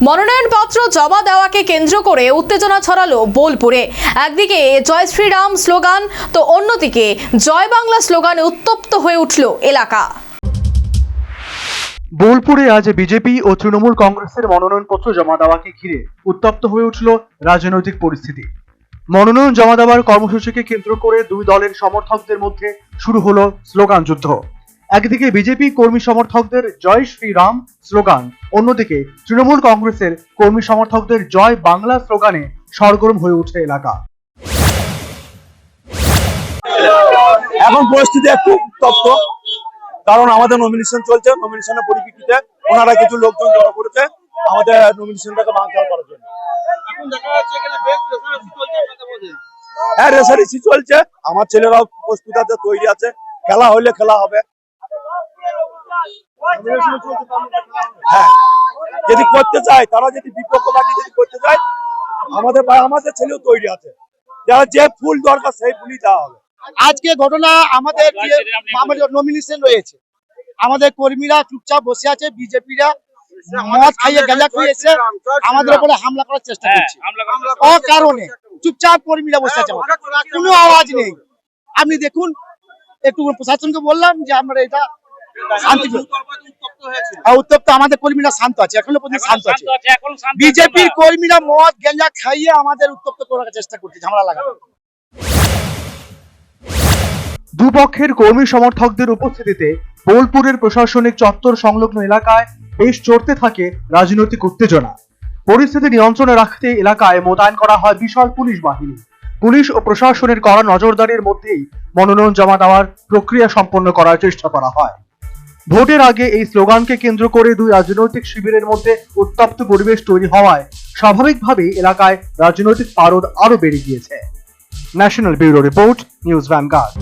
মনোনয়নপত্র জমা দেওয়াকে কেন্দ্র করে উত্তেজনা ছড়ালো বোলপুরে। একদিকে জয় শ্রীরাম স্লোগান তো অন্যদিকে জয় বাংলা স্লোগানে উত্তপ্ত হয়ে উঠল এলাকা। বোলপুরে আজ বিজেপি ও তৃণমূল কংগ্রেসের মনোনয়নপত্র জমা দেওয়াকে ঘিরে উত্তপ্ত হয়ে উঠল রাজনৈতিক পরিস্থিতি। মনোনয়ন জমা দেওয়ার কর্মসূচিকে কেন্দ্র করে দুই দলের সমর্থকদের মধ্যে শুরু হলো স্লোগান যুদ্ধ। একদিকে বিজেপি কর্মী সমর্থকদের জয় শ্রীরাম স্লোগান, অন্যদিকে তৃণমূল কংগ্রেসের কর্মী সমর্থকদের জয় বাংলা স্লোগানে সরগরম হয়ে ওঠে এলাকা। এখন পরিস্থিতি একটু উত্তপ্ত, কারণ আমাদের নমিনেশন চলছে। নমিনেশনের পরিপ্রেক্ষিতে ওনারা কিছু লোকজন জড়ো করেছে আমাদের নমিনেশনটাকে বানচাল করার জন্য। হ্যাঁ, রেসারেসি চলছে। আমার ছেলেরাও প্রস্তুত আছে, তৈরি আছে। খেলা হইলে খেলা হবে। হ্যাঁ, যদি করতে চায়, তারা যদি বিপক্ষ পার্টি যদি করতে চায়, আমাদের ছেলেও তৈরি আছে। যারা যে ফুল দরকার সেই ফুলই দেওয়া হবে। আজকে ঘটনা আমাদের নমিনেশন রয়েছে, আমাদের কর্মীরা চুপচাপ বসে আছে, বিজেপিরা মদ খাইয়ে গাঁজা খেয়ে এসে আমাদের উপরে হামলা করার চেষ্টা করছে। অকারণে চুপচাপ কর্মীরা বসে আছে, কোনো আওয়াজ নেই। আপনি দেখুন, একটু প্রশাসনকে বললাম যে আমরা এটা উত্তপ্ত, আমাদের কর্মীরা শান্ত আছে, এখনো পর্যন্ত শান্ত আছে। বিজেপির কর্মীরা মদ গাঁজা খাইয়ে আমাদের উত্তপ্ত করার চেষ্টা করছে, ঝামেলা লাগানো। দুপক্ষের কর্মী সমর্থকদের উপস্থিতিতে বোলপুরের প্রশাসনিক চত্বর সংলগ্ন এলাকায় বেশ চড়তে থাকে রাজনৈতিক উত্তেজনা। পরিস্থিতি নিয়ন্ত্রণে রাখতে এলাকায় মোতায়েন করা হয় বিশাল পুলিশ বাহিনী। পুলিশ ও প্রশাসনের কড়া নজরদারির মধ্যেই মনোনয়ন জমা দেওয়ার প্রক্রিয়া সম্পন্ন করার চেষ্টা করা হয়। ভোটের আগে এই স্লোগানকে কেন্দ্র করে দুই রাজনৈতিক শিবিরের মধ্যে উত্তপ্ত পরিবেশ তৈরি হওয়ায় স্বাভাবিকভাবেই এলাকায় রাজনৈতিক পারদ আরো বেড়ে গিয়েছে। National bureau report, news vanguard.